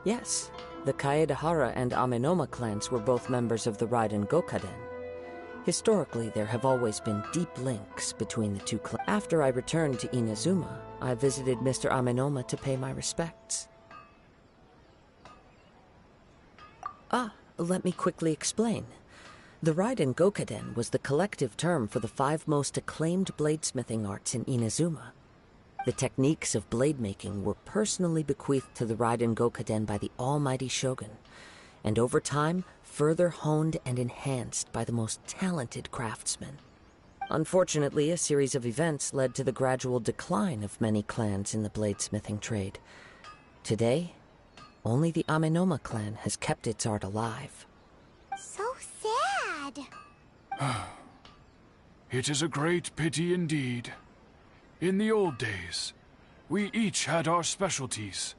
Yes, the Kaedehara and Amenoma clans were both members of the Raiden Gokaden. Historically, there have always been deep links between the two clans. After I returned to Inazuma, I visited Mr. Amenoma to pay my respects. Let me quickly explain. The Raiden Gokaden was the collective term for the 5 most acclaimed bladesmithing arts in Inazuma. The techniques of blade making were personally bequeathed to the Raiden Gokaden by the almighty Shogun, and over time, further honed and enhanced by the most talented craftsmen. Unfortunately, a series of events led to the gradual decline of many clans in the bladesmithing trade. Today, only the Amenoma clan has kept its art alive. So sad. It is a great pity indeed. In the old days, we each had our specialties,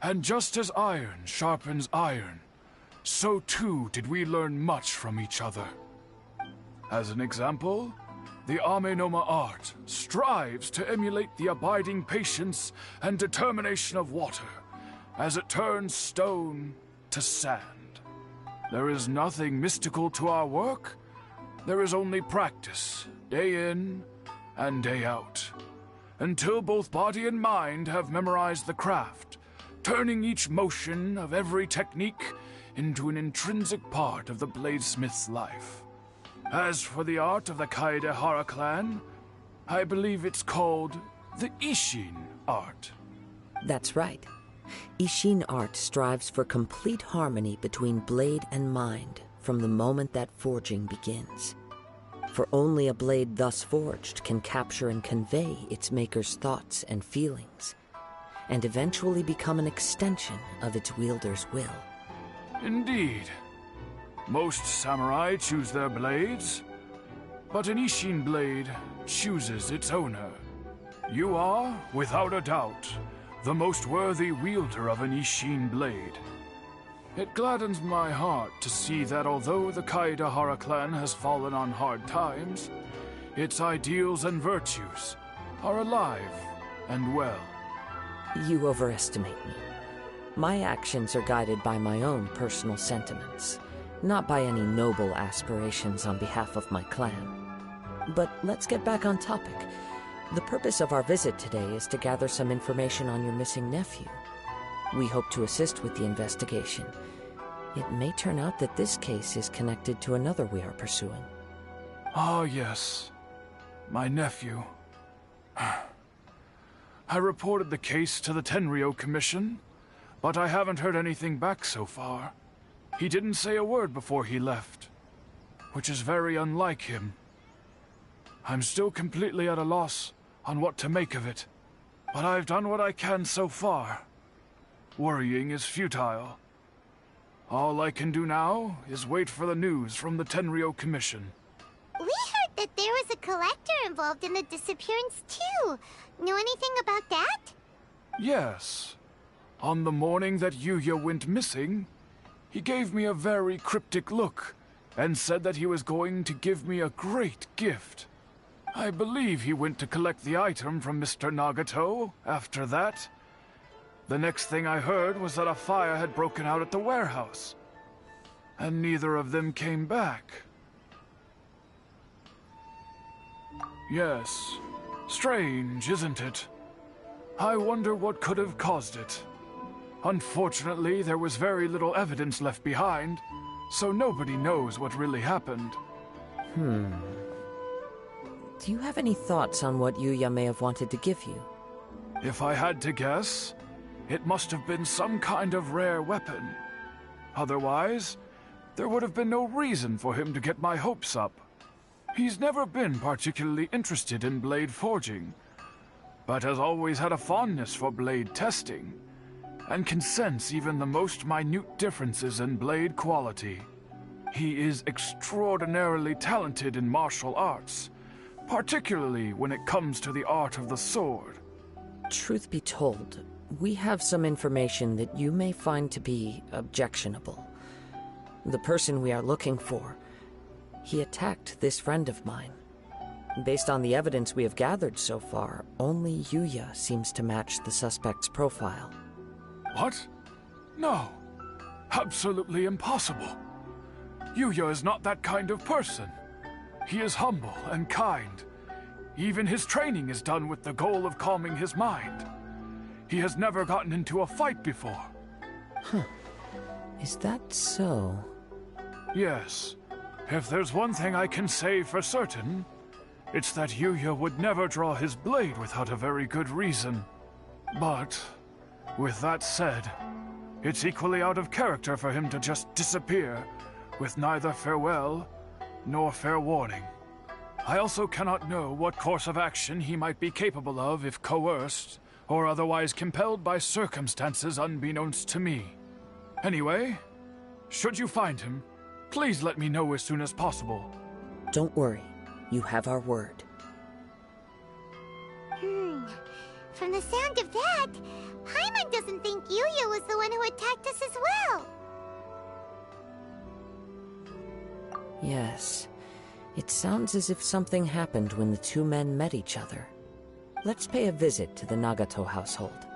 and just as iron sharpens iron, so too did we learn much from each other. As an example, the Amenoma art strives to emulate the abiding patience and determination of water as it turns stone to sand. There is nothing mystical to our work. There is only practice, day in and day out, until both body and mind have memorized the craft, turning each motion of every technique into an intrinsic part of the bladesmith's life. As for the art of the Kaedehara clan, I believe it's called the Ishin art. That's right. Ishin art strives for complete harmony between blade and mind from the moment that forging begins. For only a blade thus forged can capture and convey its maker's thoughts and feelings, and eventually become an extension of its wielder's will. Indeed. Most samurai choose their blades, but an Ishin blade chooses its owner. You are, without a doubt, the most worthy wielder of an Ishin blade. It gladdens my heart to see that although the Kaedehara clan has fallen on hard times, its ideals and virtues are alive and well. You overestimate me. My actions are guided by my own personal sentiments, not by any noble aspirations on behalf of my clan. But let's get back on topic. The purpose of our visit today is to gather some information on your missing nephew. We hope to assist with the investigation. It may turn out that this case is connected to another we are pursuing. Ah, yes. My nephew. I reported the case to the Tenryou Commission, but I haven't heard anything back so far. He didn't say a word before he left, which is very unlike him. I'm still completely at a loss on what to make of it, but I've done what I can so far. Worrying is futile. All I can do now is wait for the news from the Tenryou Commission. We heard that there was a collector involved in the disappearance too. Know anything about that? Yes. On the morning that Yuya went missing, he gave me a very cryptic look and said that he was going to give me a great gift. I believe he went to collect the item from Mr. Nagato after that. The next thing I heard was that a fire had broken out at the warehouse, and neither of them came back. Yes, strange, isn't it? I wonder what could have caused it. Unfortunately, there was very little evidence left behind, so nobody knows what really happened. Do you have any thoughts on what Yuya may have wanted to give you? If I had to guess, it must have been some kind of rare weapon. Otherwise, there would have been no reason for him to get my hopes up. He's never been particularly interested in blade forging, but has always had a fondness for blade testing, and can sense even the most minute differences in blade quality. He is extraordinarily talented in martial arts, particularly when it comes to the art of the sword. Truth be told, we have some information that you may find to be objectionable. The person we are looking for, he attacked this friend of mine. Based on the evidence we have gathered so far, only Yuya seems to match the suspect's profile. What? No. Absolutely impossible. Yuya is not that kind of person. He is humble and kind. Even his training is done with the goal of calming his mind. He has never gotten into a fight before. Huh. Is that so? Yes. If there's one thing I can say for certain, it's that Yuya would never draw his blade without a very good reason. But, with that said, it's equally out of character for him to just disappear, with neither farewell nor fair warning. I also cannot know what course of action he might be capable of if coerced, or otherwise compelled by circumstances unbeknownst to me. Anyway, should you find him, please let me know as soon as possible. Don't worry. You have our word. From the sound of that, Paimon doesn't think Yuya was the one who attacked us as well. Yes. It sounds as if something happened when the two men met each other. Let's pay a visit to the Nagato household.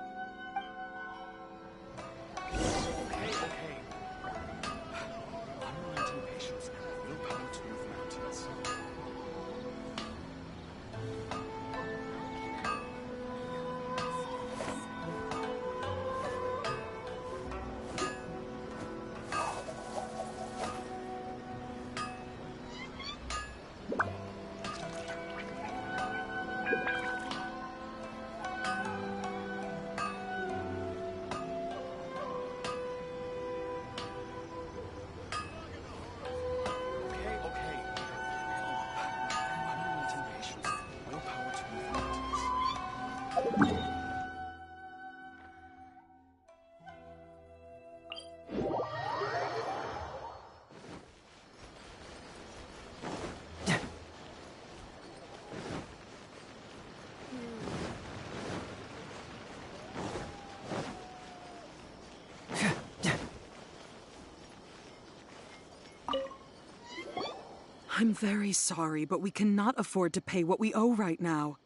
I'm very sorry, but we cannot afford to pay what we owe right now.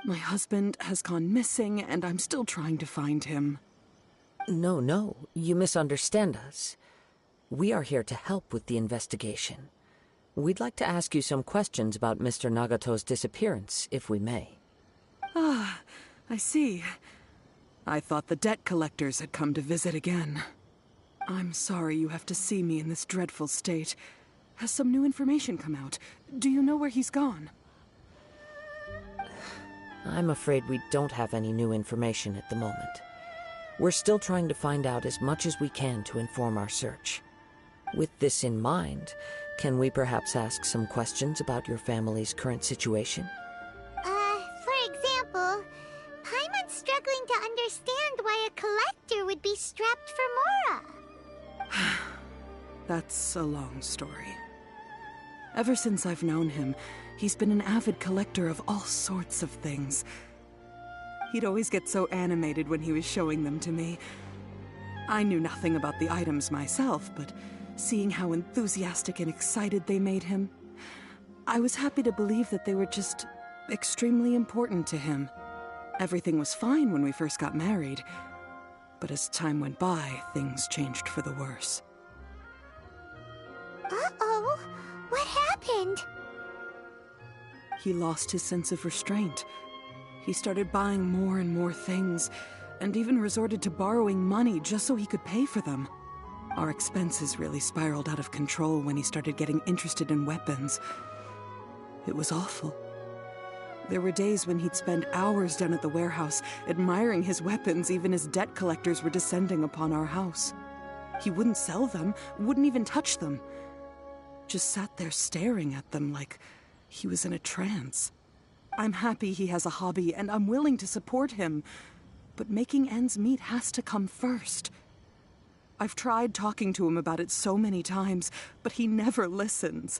My husband has gone missing, and I'm still trying to find him. No, you misunderstand us. We are here to help with the investigation. We'd like to ask you some questions about Mr. Nagato's disappearance, if we may. Ah, I see. I thought the debt collectors had come to visit again. I'm sorry you have to see me in this dreadful state. Has some new information come out? Do you know where he's gone? I'm afraid we don't have any new information at the moment. We're still trying to find out as much as we can to inform our search. With this in mind, can we perhaps ask some questions about your family's current situation? For example, Paimon's struggling to understand why a collector would be strapped for Mora. That's a long story. Ever since I've known him, he's been an avid collector of all sorts of things. He'd always get so animated when he was showing them to me. I knew nothing about the items myself, but seeing how enthusiastic and excited they made him, I was happy to believe that they were just extremely important to him. Everything was fine when we first got married, but as time went by, things changed for the worse. Uh-oh! What happened? He lost his sense of restraint. He started buying more and more things, and even resorted to borrowing money just so he could pay for them. Our expenses really spiraled out of control when he started getting interested in weapons. It was awful. There were days when he'd spend hours down at the warehouse, admiring his weapons even as debt collectors were descending upon our house. He wouldn't sell them, wouldn't even touch them. Just sat there staring at them like he was in a trance. I'm happy he has a hobby, and I'm willing to support him. But making ends meet has to come first. I've tried talking to him about it so many times, but he never listens.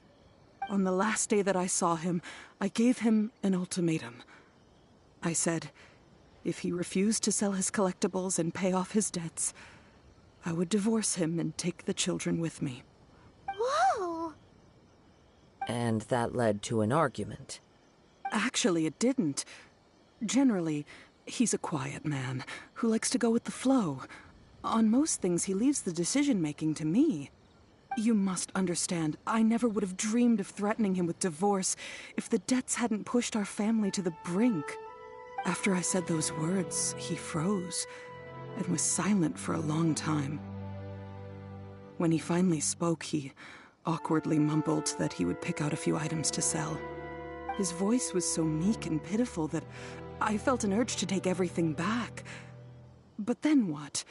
On the last day that I saw him, I gave him an ultimatum. I said, if he refused to sell his collectibles and pay off his debts, I would divorce him and take the children with me. Whoa! And that led to an argument. Actually, it didn't. Generally, he's a quiet man who likes to go with the flow. On most things, he leaves the decision-making to me. You must understand, I never would have dreamed of threatening him with divorce if the debts hadn't pushed our family to the brink. After I said those words, he froze and was silent for a long time. When he finally spoke, he awkwardly mumbled that he would pick out a few items to sell. His voice was so meek and pitiful that I felt an urge to take everything back. But then what?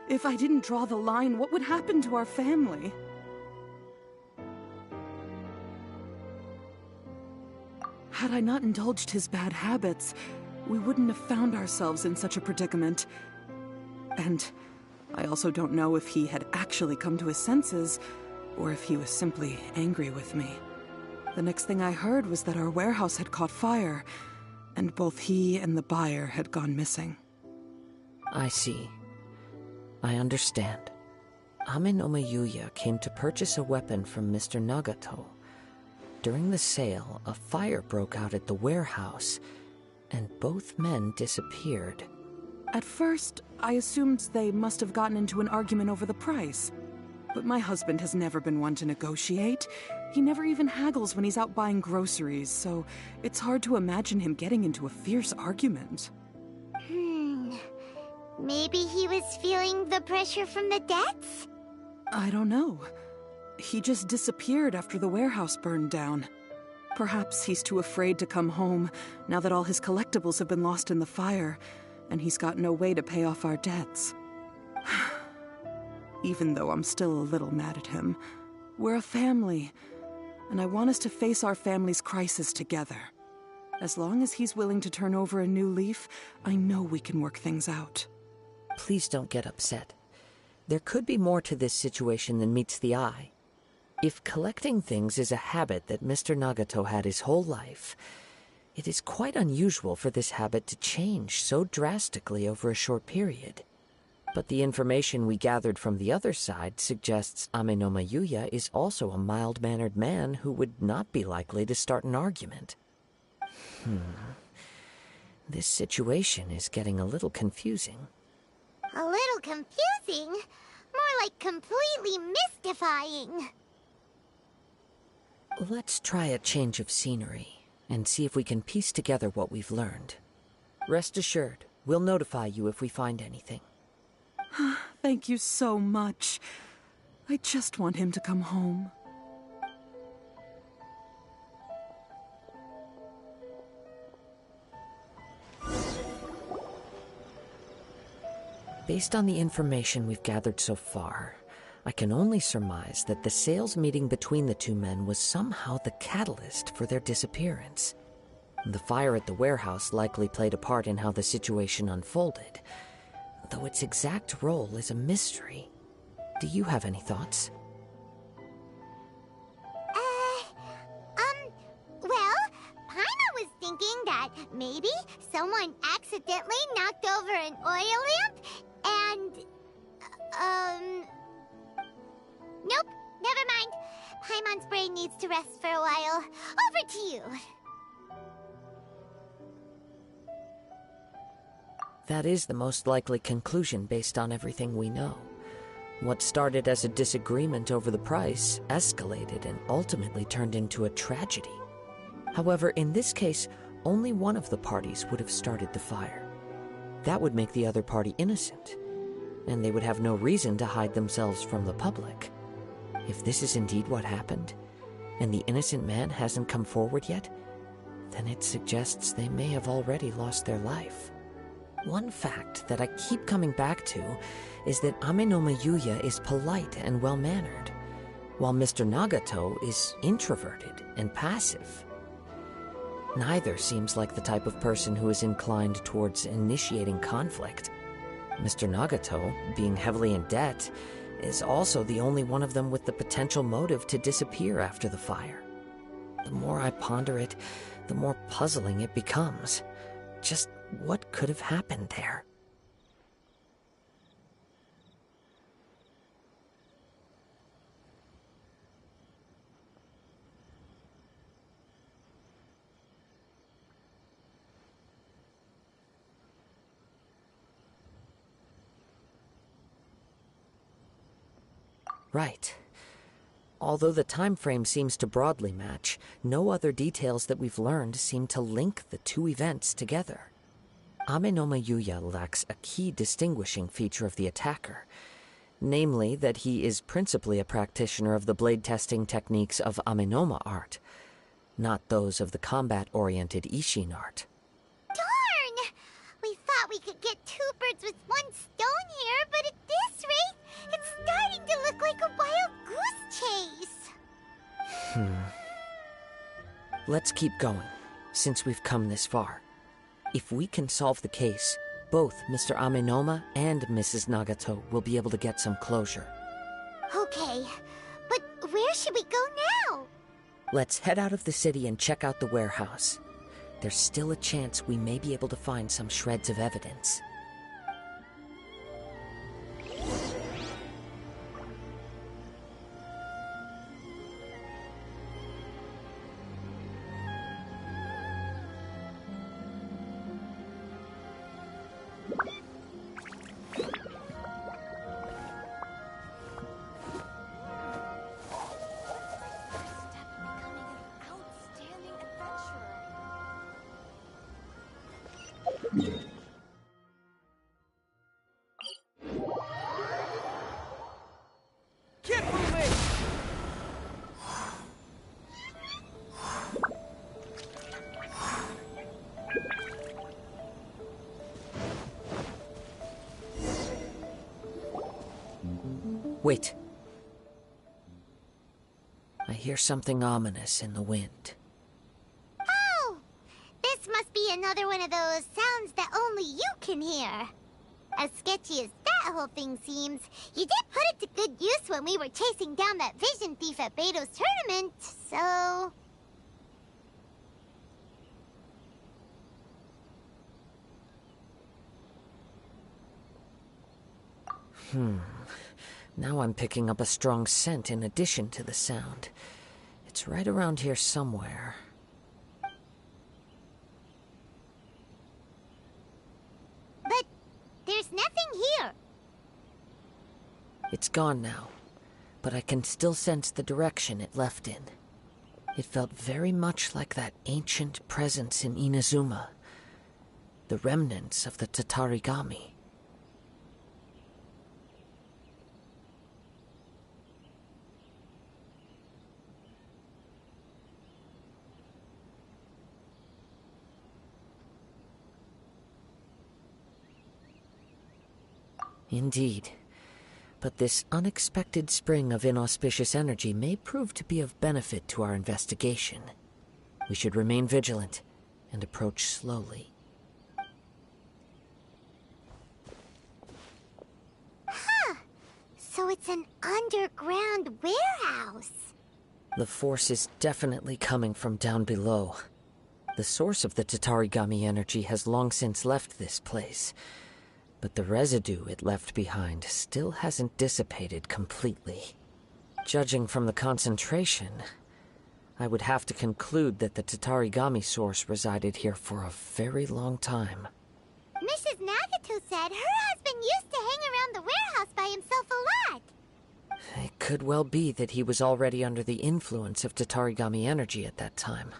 If I didn't draw the line, what would happen to our family? Had I not indulged his bad habits, we wouldn't have found ourselves in such a predicament. And I also don't know if he had actually come to his senses, or if he was simply angry with me. The next thing I heard was that our warehouse had caught fire, and both he and the buyer had gone missing. I see. I understand. Ame no Mayuya came to purchase a weapon from Mr. Nagato. During the sale, a fire broke out at the warehouse, and both men disappeared. At first, I assumed they must have gotten into an argument over the price. But my husband has never been one to negotiate. He never even haggles when he's out buying groceries, so it's hard to imagine him getting into a fierce argument. Maybe he was feeling the pressure from the debts? I don't know. He just disappeared after the warehouse burned down. Perhaps he's too afraid to come home now that all his collectibles have been lost in the fire, and he's got no way to pay off our debts. Even though I'm still a little mad at him, we're a family, and I want us to face our family's crisis together. As long as he's willing to turn over a new leaf, I know we can work things out. Please don't get upset. There could be more to this situation than meets the eye. If collecting things is a habit that Mr. Nagato had his whole life, it is quite unusual for this habit to change so drastically over a short period. But the information we gathered from the other side suggests Ame no Mayuya is also a mild-mannered man who would not be likely to start an argument. This situation is getting a little confusing. A little confusing? More like completely mystifying. Let's try a change of scenery and see if we can piece together what we've learned. Rest assured, we'll notify you if we find anything. Thank you so much. I just want him to come home. Based on the information we've gathered so far, I can only surmise that the sales meeting between the two men was somehow the catalyst for their disappearance. The fire at the warehouse likely played a part in how the situation unfolded, though its exact role is a mystery. Do you have any thoughts? Well, Paimon was thinking that maybe someone accidentally knocked over an oil lamp and, nope, never mind. Paimon's brain needs to rest for a while. Over to you. That is the most likely conclusion based on everything we know. What started as a disagreement over the price escalated and ultimately turned into a tragedy. However, in this case, only one of the parties would have started the fire. That would make the other party innocent, and they would have no reason to hide themselves from the public. If this is indeed what happened, and the innocent man hasn't come forward yet, then it suggests they may have already lost their life. One fact that I keep coming back to is that Ame no Mayuya is polite and well-mannered, while Mr. Nagato is introverted and passive. Neither seems like the type of person who is inclined towards initiating conflict. Mr. Nagato, being heavily in debt, is also the only one of them with the potential motive to disappear after the fire. The more I ponder it, the more puzzling it becomes. Just what could have happened there? Right. Although the time frame seems to broadly match, no other details that we've learned seem to link the two events together. Amenoma Yuya lacks a key distinguishing feature of the attacker, namely that he is principally a practitioner of the blade testing techniques of Amenoma art, not those of the combat-oriented Ishin art. Darn! We thought we could get two birds with one stone here, but at this rate, it's starting to look like a wild goose chase. Let's keep going, since we've come this far. If we can solve the case, both Mr. Amenoma and Mrs. Nagato will be able to get some closure. Okay, but where should we go now? Let's head out of the city and check out the warehouse. There's still a chance we may be able to find some shreds of evidence. Wait. I hear something ominous in the wind. Oh! This must be another one of those sounds that only you can hear. As sketchy as that whole thing seems, you did put it to good use when we were chasing down that vision thief at Beto's tournament, so... Now I'm picking up a strong scent in addition to the sound. It's right around here somewhere. But there's nothing here. It's gone now, but I can still sense the direction it left in. It felt very much like that ancient presence in Inazuma, the remnants of the Tatarigami. Indeed. But this unexpected spring of inauspicious energy may prove to be of benefit to our investigation. We should remain vigilant and approach slowly. Huh. So it's an underground warehouse. The force is definitely coming from down below. The source of the Tatarigami energy has long since left this place, but the residue it left behind still hasn't dissipated completely. Judging from the concentration, I would have to conclude that the Tatarigami source resided here for a very long time. Mrs. Nagato said her husband used to hang around the warehouse by himself a lot. It could well be that he was already under the influence of Tatarigami energy at that time.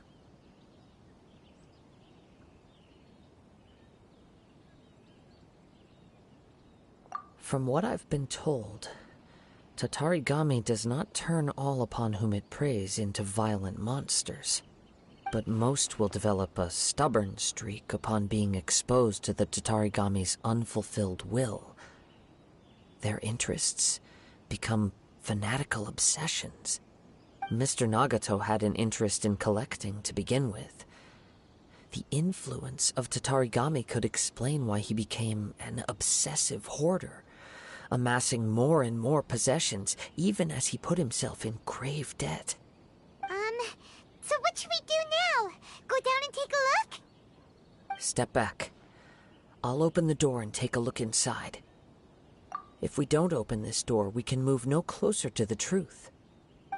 From what I've been told, Tatarigami does not turn all upon whom it preys into violent monsters, but most will develop a stubborn streak upon being exposed to the Tatarigami's unfulfilled will. Their interests become fanatical obsessions. Mr. Nagato had an interest in collecting to begin with. The influence of Tatarigami could explain why he became an obsessive hoarder, amassing more and more possessions, even as he put himself in grave debt. So what should we do now? Go down and take a look? Step back. I'll open the door and take a look inside. If we don't open this door, we can move no closer to the truth.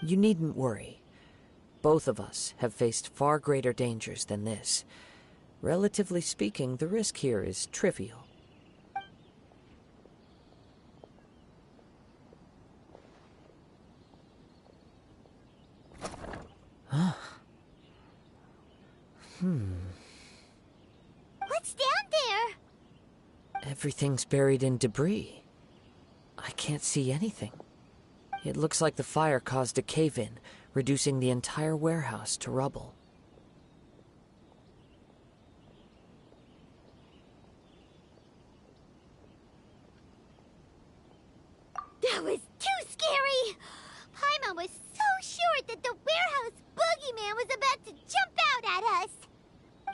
You needn't worry. Both of us have faced far greater dangers than this. Relatively speaking, the risk here is trivial. What's down there? Everything's buried in debris. I can't see anything. It looks like the fire caused a cave-in, reducing the entire warehouse to rubble. That was too scary! Paimon was so sure that the warehouse boogeyman was about to jump out at us!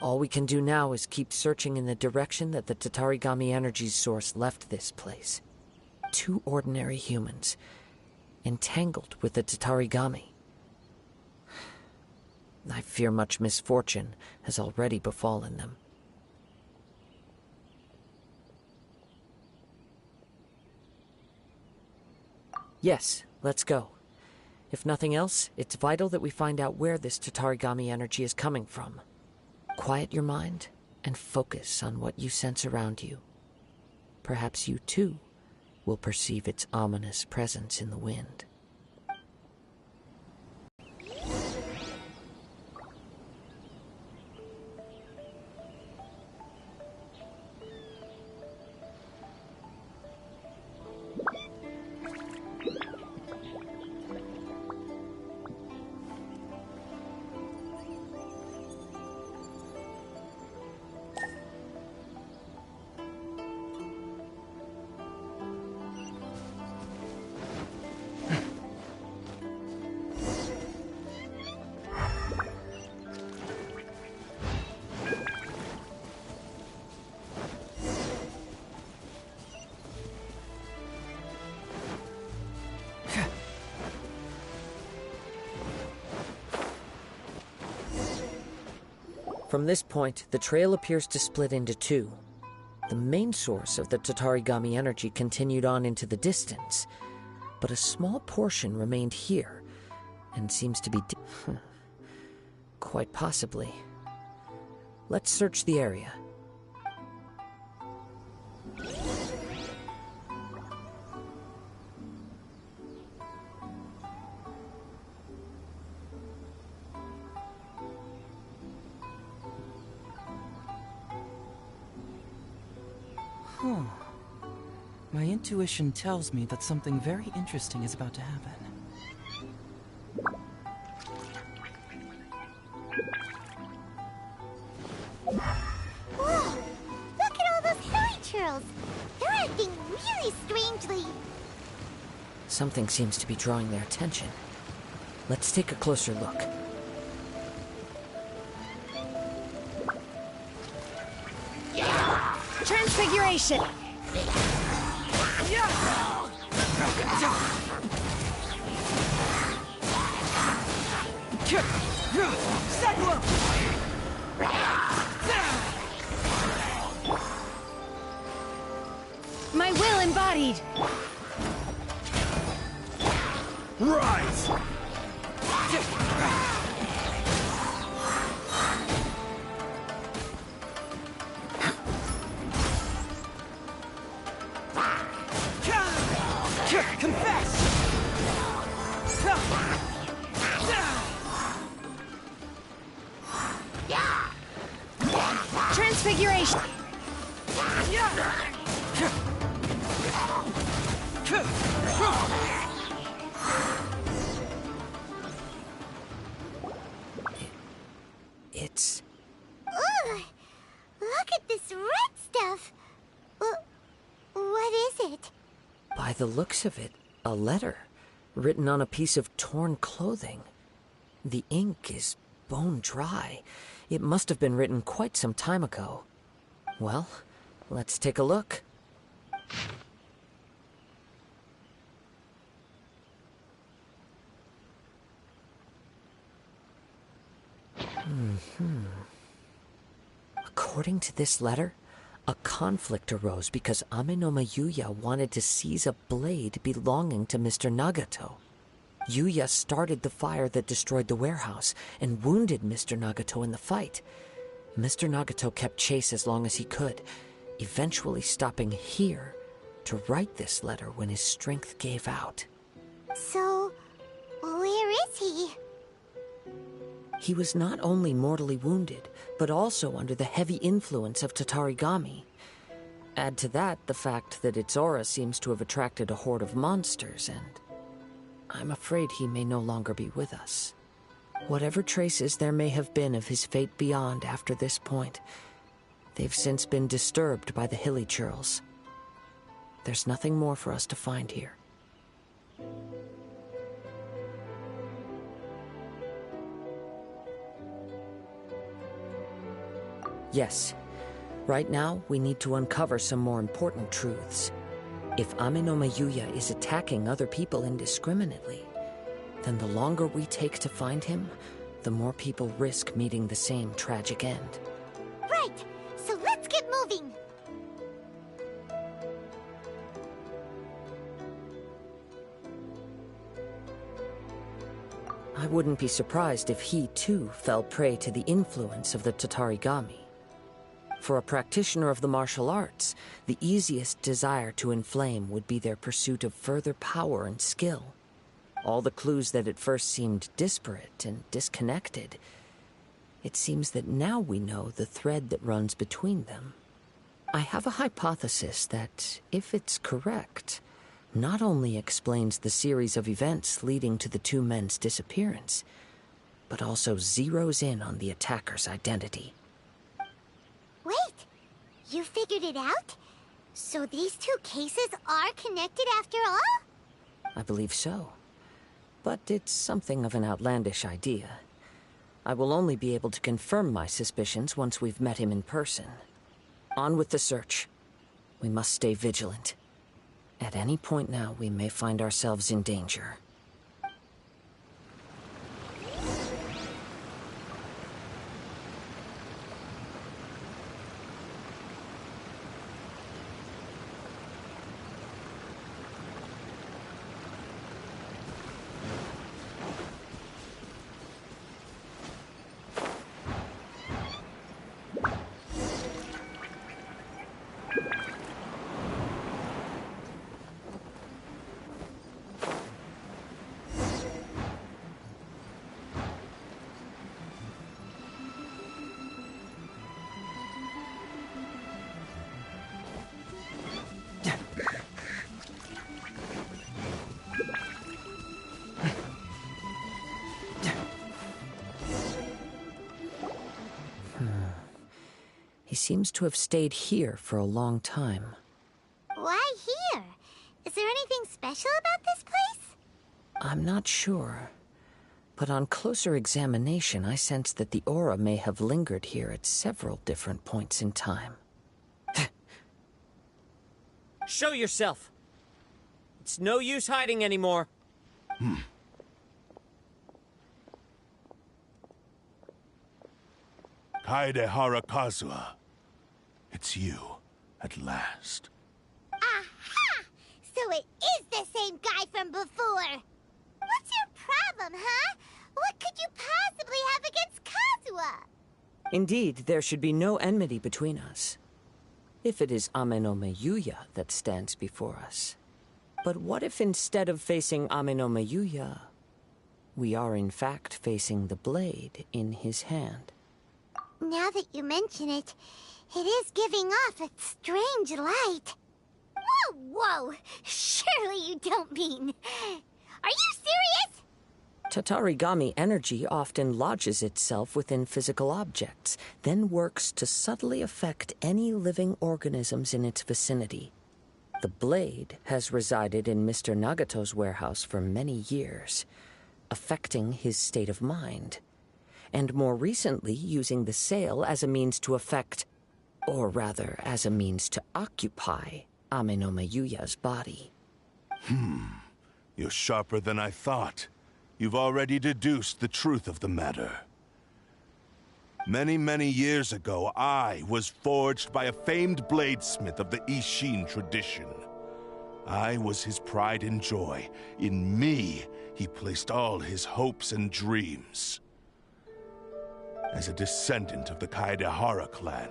All we can do now is keep searching in the direction that the Tatarigami energy's source left this place. 2 ordinary humans, entangled with the Tatarigami. I fear much misfortune has already befallen them. Yes, let's go. If nothing else, it's vital that we find out where this Tatarigami energy is coming from. Quiet your mind and focus on what you sense around you. Perhaps you, too, will perceive its ominous presence in the wind. From this point, the trail appears to split into 2. The main source of the Tatarigami energy continued on into the distance, but a small portion remained here, and seems to be quite possibly. Let's search the area. My intuition tells me that something very interesting is about to happen. Whoa! Look at all those silly churls! They're acting really strangely. Something seems to be drawing their attention. Let's take a closer look. Transfiguration! My will embodied! Rise! Confess! Transfiguration! It's... Ugh! Look at this red stuff! What is it? By the looks of it, a letter, written on a piece of torn clothing. The ink is bone dry. It must have been written quite some time ago. Well, let's take a look. According to this letter, a conflict arose because Amenoma Yuya wanted to seize a blade belonging to Mr. Nagato. Yuya started the fire that destroyed the warehouse and wounded Mr. Nagato in the fight. Mr. Nagato kept chase as long as he could, eventually stopping here to write this letter when his strength gave out. So, where is he? He was not only mortally wounded, but also under the heavy influence of Tatarigami. Add to that the fact that its aura seems to have attracted a horde of monsters, and I'm afraid he may no longer be with us. Whatever traces there may have been of his fate beyond after this point, they've since been disturbed by the hilly churls. There's nothing more for us to find here. Yes. Right now, we need to uncover some more important truths. If Ame no Mayuya is attacking other people indiscriminately, then the longer we take to find him, the more people risk meeting the same tragic end. Right! So let's get moving! I wouldn't be surprised if he, too, fell prey to the influence of the Tatarigami. For a practitioner of the martial arts, the easiest desire to inflame would be their pursuit of further power and skill. All the clues that at first seemed disparate and disconnected, it seems that now we know the thread that runs between them. I have a hypothesis that, if it's correct, not only explains the series of events leading to the two men's disappearance, but also zeroes in on the attacker's identity. Wait! You figured it out? So these two cases are connected after all? I believe so. But it's something of an outlandish idea. I will only be able to confirm my suspicions once we've met him in person. On with the search. We must stay vigilant. At any point now, we may find ourselves in danger. He seems to have stayed here for a long time. Why here? Is there anything special about this place? I'm not sure. But on closer examination, I sense that the aura may have lingered here at several different points in time. Show yourself! It's no use hiding anymore. Kaedehara Kazuha. It's you, at last. Aha! So it is the same guy from before! What's your problem, huh? What could you possibly have against Kazuha? Indeed, there should be no enmity between us. If it is Ame no Mayuya that stands before us. But what if instead of facing Ame no Mayuya, we are in fact facing the blade in his hand? Now that you mention it, it is giving off a strange light. Whoa, whoa! Surely you don't mean... Are you serious? Tatarigami energy often lodges itself within physical objects, then works to subtly affect any living organisms in its vicinity. The blade has resided in Mr. Nagato's warehouse for many years, affecting his state of mind, and more recently using the sale as a means to affect, or rather as a means to occupy, Ame no Mayuya's body. You're sharper than I thought. You've already deduced the truth of the matter. Many, many years ago, I was forged by a famed bladesmith of the Ishin tradition. I was his pride and joy. In me, he placed all his hopes and dreams. As a descendant of the Kaedehara clan,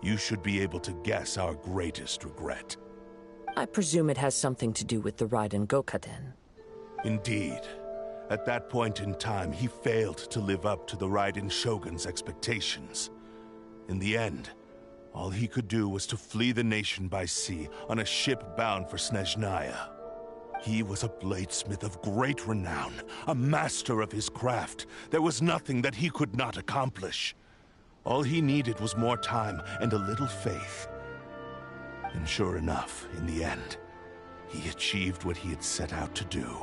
you should be able to guess our greatest regret. I presume it has something to do with the Raiden Gokaden. Indeed. At that point in time, he failed to live up to the Raiden Shogun's expectations. In the end, all he could do was to flee the nation by sea on a ship bound for Snezhnaya. He was a bladesmith of great renown, a master of his craft. There was nothing that he could not accomplish. All he needed was more time and a little faith. And sure enough, in the end, he achieved what he had set out to do.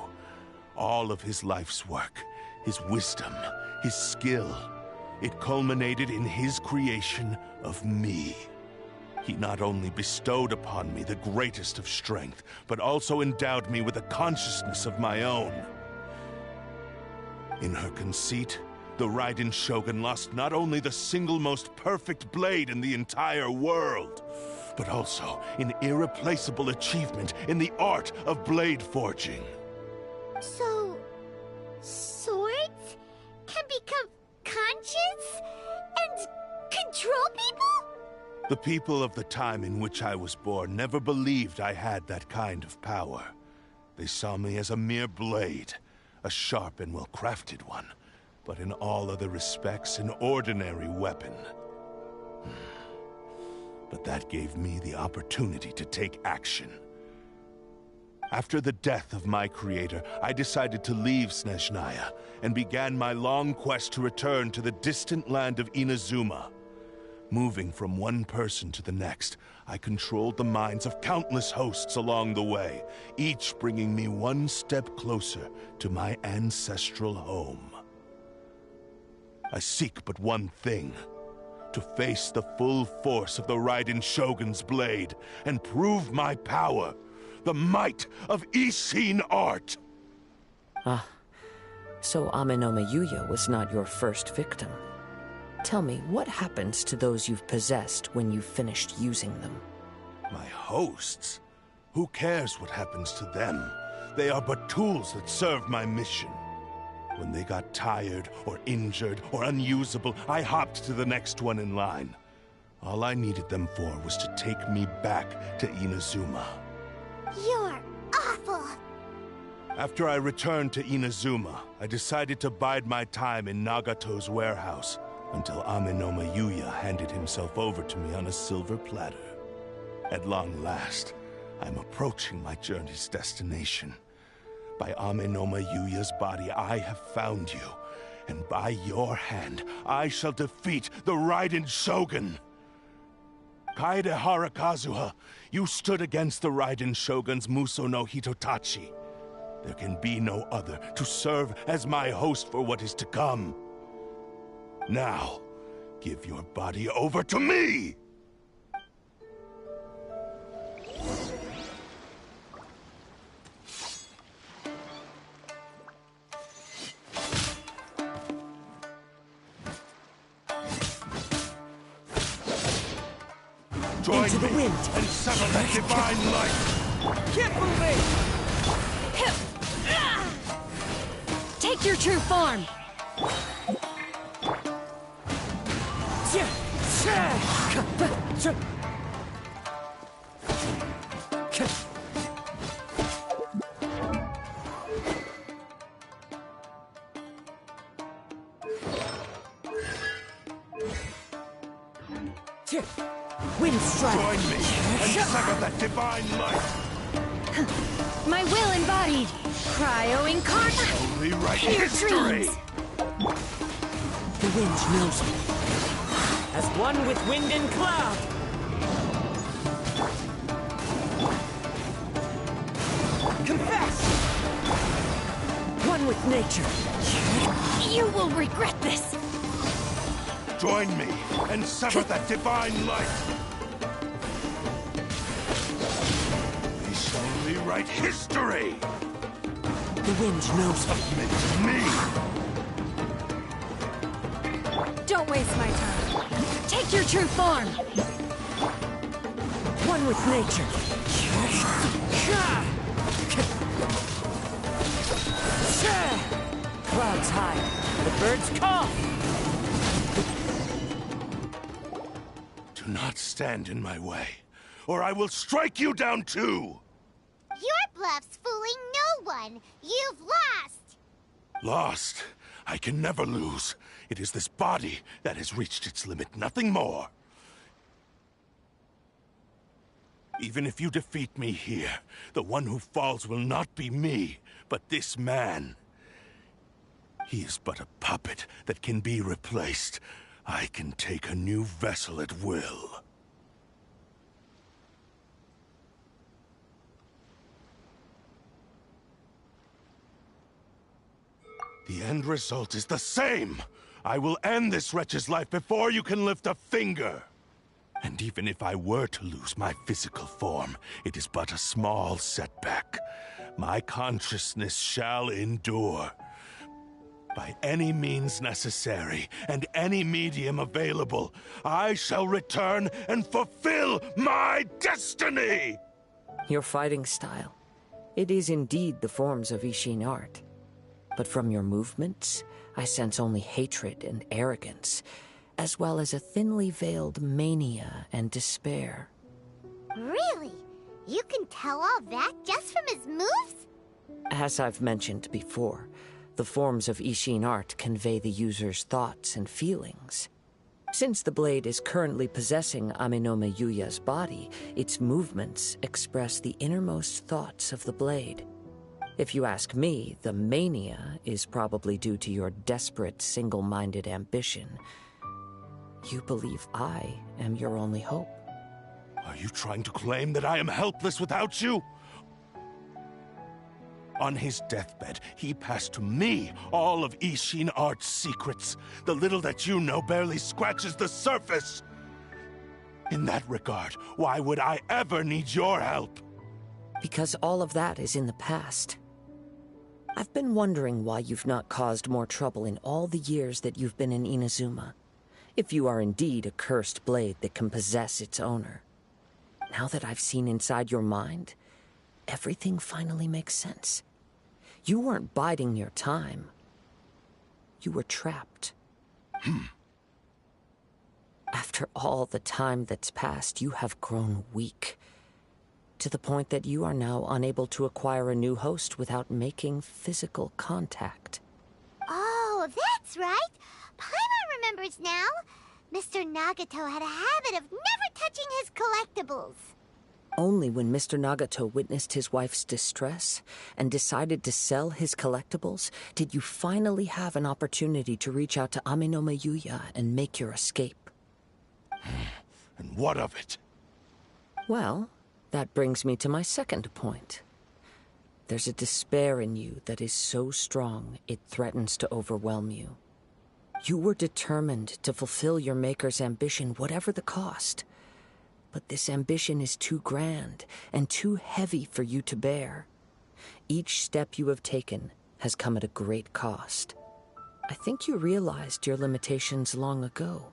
All of his life's work, his wisdom, his skill, it culminated in his creation of me. He not only bestowed upon me the greatest of strength, but also endowed me with a consciousness of my own. In her conceit, the Raiden Shogun lost not only the single most perfect blade in the entire world, but also an irreplaceable achievement in the art of blade forging. So, swords can become conscious and control people? The people of the time in which I was born never believed I had that kind of power. They saw me as a mere blade, a sharp and well-crafted one, but in all other respects an ordinary weapon. But that gave me the opportunity to take action. After the death of my creator, I decided to leave Snezhnaya and began my long quest to return to the distant land of Inazuma. Moving from one person to the next, I controlled the minds of countless hosts along the way, each bringing me one step closer to my ancestral home. I seek but one thing: to face the full force of the Raiden Shogun's blade and prove my power, the might of Ishin art! So Amenoma Yuya was not your first victim. Tell me, what happens to those you've possessed when you've finished using them? My hosts? Who cares what happens to them? They are but tools that serve my mission. When they got tired, or injured, or unusable, I hopped to the next one in line. All I needed them for was to take me back to Inazuma. You're awful! After I returned to Inazuma, I decided to bide my time in Nagato's warehouse until Amenoma Yuya handed himself over to me on a silver platter. At long last, I'm approaching my journey's destination. By Amenoma Yuya's body, I have found you, and by your hand, I shall defeat the Raiden Shogun! Kaedehara Kazuha, you stood against the Raiden Shogun's Muso no Hitotachi. There can be no other to serve as my host for what is to come. Now, give your body over to me! Join Into the me wind and settle that divine light! Keep moving! Take your true form! Wind strike! Join me and sever that divine light! My will embodied! Cryo incarnate! Only write Your history! dreams. The wind knows me. As one with wind and cloud. Confess! One with nature. You will regret this! Join me and sever that divine light! We shall rewrite history! The wind knows me. Submit to me! Don't waste my time. Take your true form! One with nature. Clouds high. The birds call. Do not stand in my way, or I will strike you down too! Your bluff's fooling no one! You've lost! Lost. I can never lose. It is this body that has reached its limit, nothing more. Even if you defeat me here, the one who falls will not be me, but this man. He is but a puppet that can be replaced. I can take a new vessel at will. The end result is the same! I will end this wretch's life before you can lift a finger! And even if I were to lose my physical form, it is but a small setback. My consciousness shall endure. By any means necessary, and any medium available, I shall return and fulfill my destiny! Your fighting style. It is indeed the forms of Ishin art. But from your movements, I sense only hatred and arrogance, as well as a thinly veiled mania and despair. Really? You can tell all that just from his moves? As I've mentioned before, the forms of Ishin art convey the user's thoughts and feelings. Since the blade is currently possessing Aminome Yuya's body, its movements express the innermost thoughts of the blade. If you ask me, the mania is probably due to your desperate, single-minded ambition. You believe I am your only hope. Are you trying to claim that I am helpless without you? On his deathbed, he passed to me all of Ishin Art's secrets. The little that you know barely scratches the surface. In that regard, why would I ever need your help? Because all of that is in the past. I've been wondering why you've not caused more trouble in all the years that you've been in Inazuma. If you are indeed a cursed blade that can possess its owner. Now that I've seen inside your mind, everything finally makes sense. You weren't biding your time. You were trapped. After all the time that's passed, you have grown weak. To the point that you are now unable to acquire a new host without making physical contact. Oh, that's right. Paimon remembers now. Mr. Nagato had a habit of never touching his collectibles. Only when Mr. Nagato witnessed his wife's distress and decided to sell his collectibles did you finally have an opportunity to reach out to Aminome Yuya and make your escape. And what of it? Well, that brings me to my second point. There's a despair in you that is so strong it threatens to overwhelm you. You were determined to fulfill your maker's ambition, whatever the cost. But this ambition is too grand and too heavy for you to bear. Each step you have taken has come at a great cost. I think you realized your limitations long ago.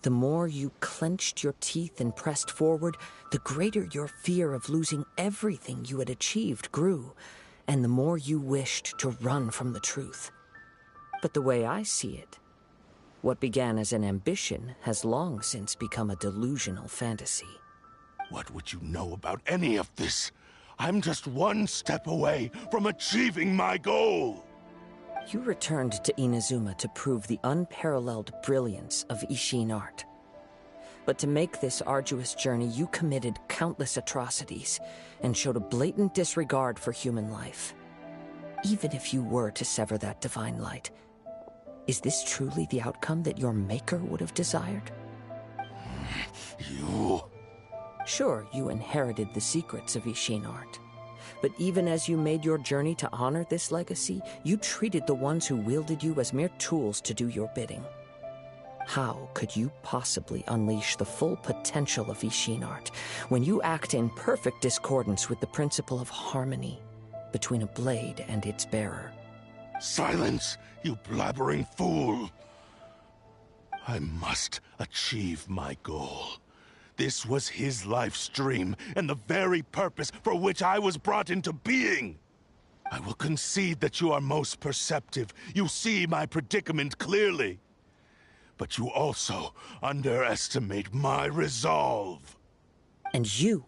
The more you clenched your teeth and pressed forward, the greater your fear of losing everything you had achieved grew, and the more you wished to run from the truth. But the way I see it, what began as an ambition has long since become a delusional fantasy. What would you know about any of this? I'm just one step away from achieving my goal! You returned to Inazuma to prove the unparalleled brilliance of Ishin art. But to make this arduous journey, you committed countless atrocities and showed a blatant disregard for human life. Even if you were to sever that divine light, is this truly the outcome that your maker would have desired? You... Sure, you inherited the secrets of Ishin art. But even as you made your journey to honor this legacy, you treated the ones who wielded you as mere tools to do your bidding. How could you possibly unleash the full potential of Ishin art when you act in perfect discordance with the principle of harmony between a blade and its bearer? Silence, you blabbering fool! I must achieve my goal. This was his life's dream, and the very purpose for which I was brought into being. I will concede that you are most perceptive. You see my predicament clearly. But you also underestimate my resolve. And you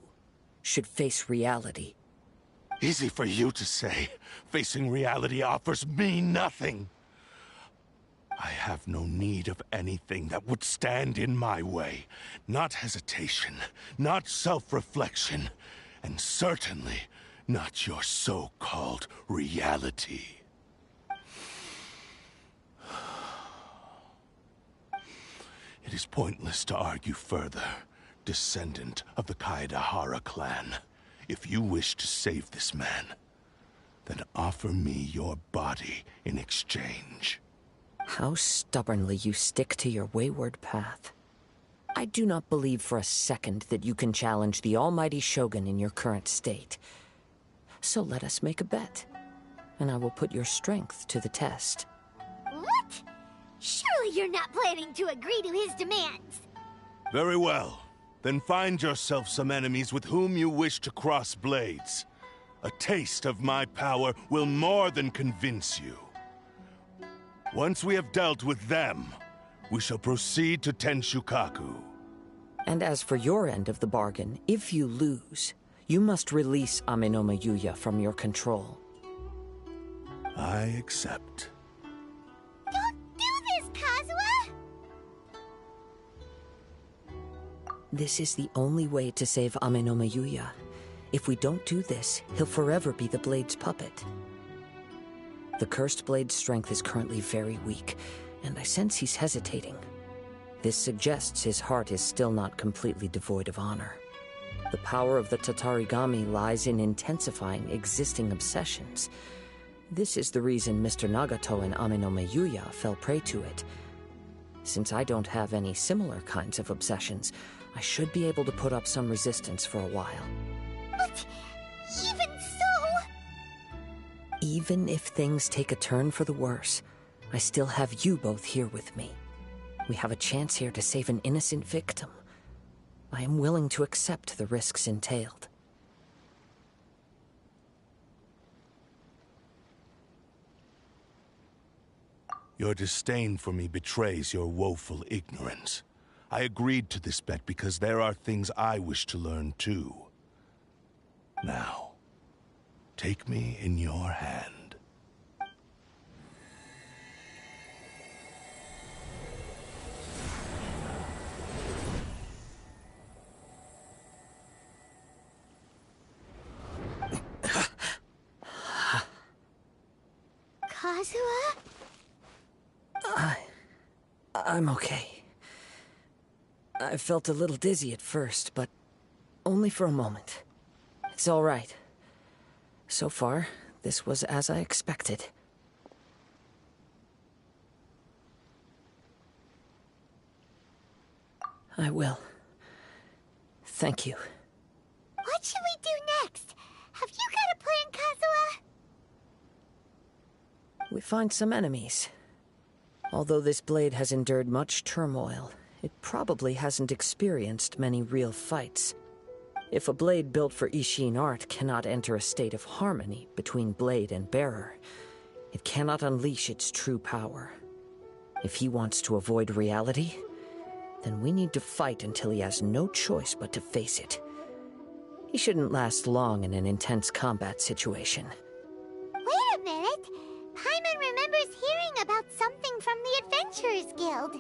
should face reality. Easy for you to say. Facing reality offers me nothing. I have no need of anything that would stand in my way. Not hesitation, not self-reflection, and certainly not your so-called reality. It is pointless to argue further, descendant of the Kaedahara clan. If you wish to save this man, then offer me your body in exchange. How stubbornly you stick to your wayward path. I do not believe for a second that you can challenge the almighty Shogun in your current state. So let us make a bet, and I will put your strength to the test. What? Surely you're not planning to agree to his demands. Very well. Then find yourself some enemies with whom you wish to cross blades. A taste of my power will more than convince you. Once we have dealt with them, we shall proceed to Tenshukaku. And as for your end of the bargain, if you lose, you must release Amenoma Yuya from your control. I accept. Don't do this, Kazuha! This is the only way to save Amenoma Yuya. If we don't do this, he'll forever be the Blade's puppet. The Cursed Blade's strength is currently very weak, and I sense he's hesitating. This suggests his heart is still not completely devoid of honor. The power of the Tatarigami lies in intensifying existing obsessions. This is the reason Mr. Nagato and Amenoma Yuya fell prey to it. Since I don't have any similar kinds of obsessions, I should be able to put up some resistance for a while. But even so... Even if things take a turn for the worse, I still have you both here with me. We have a chance here to save an innocent victim. I am willing to accept the risks entailed. Your disdain for me betrays your woeful ignorance. I agreed to this bet because there are things I wish to learn too. Now, take me in your hand. Kazuha? I'm okay. I felt a little dizzy at first, but only for a moment. It's all right. So far, this was as I expected. I will. Thank you. What should we do next? Have you got a plan, Kazuha? We find some enemies. Although this blade has endured much turmoil, it probably hasn't experienced many real fights. If a blade built for Ishin art cannot enter a state of harmony between blade and bearer, it cannot unleash its true power. If he wants to avoid reality, then we need to fight until he has no choice but to face it. He shouldn't last long in an intense combat situation. Wait a minute! Paimon remembers hearing about something from the Adventurers Guild.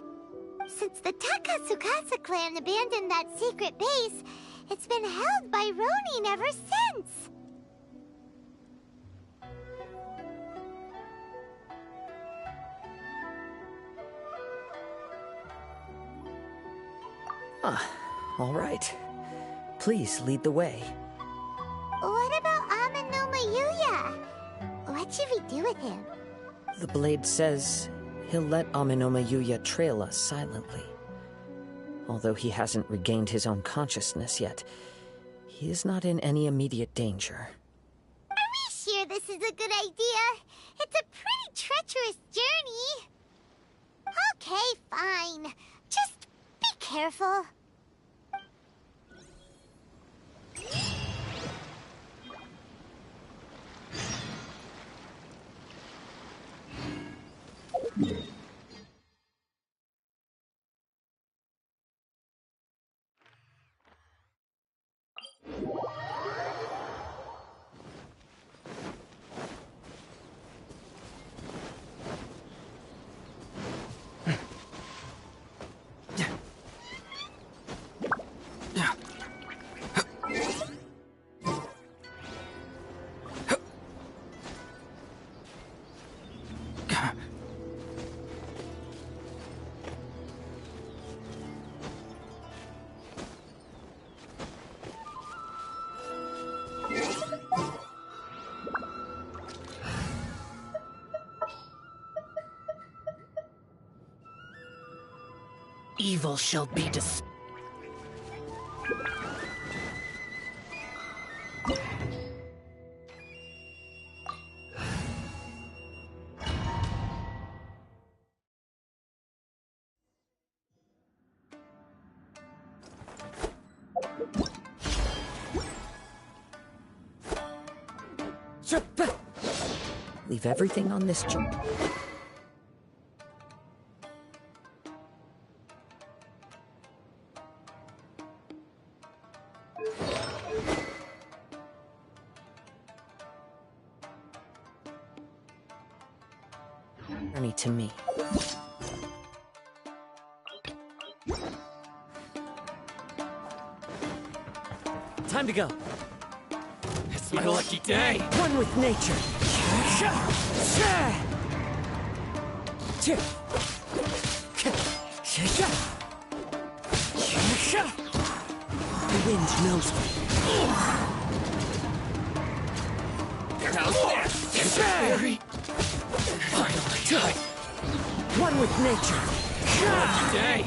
Since the Takasukasa clan abandoned that secret base, it's been held by Ronin ever since. All right. Please lead the way. What about Amenoma Yuya? What should we do with him? The blade says he'll let Amenoma Yuya trail us silently. Although he hasn't regained his own consciousness yet, he is not in any immediate danger. Are we sure this is a good idea? It's a pretty treacherous journey. Okay, fine. Just be careful. Evil shall be dis- Leave everything on this job. Journey to me. Time to go. It's my lucky day! One with nature. The wind knows me. How's that? Very... Finally, One with nature. lucky day!